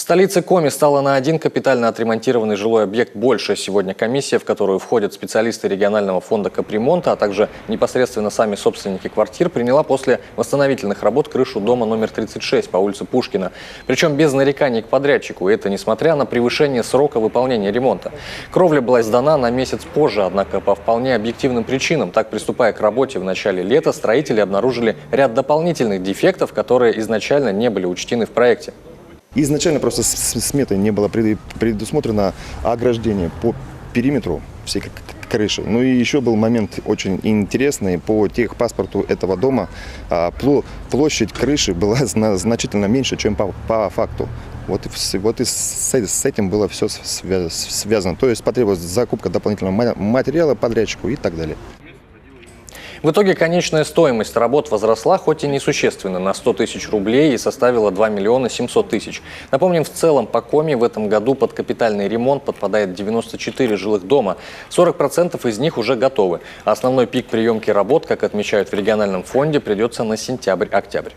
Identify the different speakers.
Speaker 1: столице Коми стало на один капитально отремонтированный жилой объект больше. Сегодня комиссия, в которую входят специалисты регионального фонда капремонта, а также непосредственно сами собственники квартир, приняла после восстановительных работ крышу дома номер 36 по улице Пушкина. Причем без нареканий к подрядчику. И это несмотря на превышение срока выполнения ремонта. Кровля была сдана на месяц позже, однако по вполне объективным причинам. Так, приступая к работе в начале лета, строители обнаружили ряд дополнительных дефектов, которые изначально не были учтены в проекте.
Speaker 2: Изначально просто сметой не было предусмотрено ограждение по периметру всей крыши. Ну и еще был момент очень интересный. По техпаспорту этого дома площадь крыши была значительно меньше, чем по факту. Вот и с этим было все связано. То есть потребовалась закупка дополнительного материала подрядчику и так далее.
Speaker 1: В итоге конечная стоимость работ возросла, хоть и несущественно, на 100 тысяч рублей и составила 2 миллиона 700 тысяч. Напомним, в целом по Коми в этом году под капитальный ремонт подпадает 94 жилых дома. 40% из них уже готовы. А основной пик приемки работ, как отмечают в региональном фонде, придется на сентябрь-октябрь.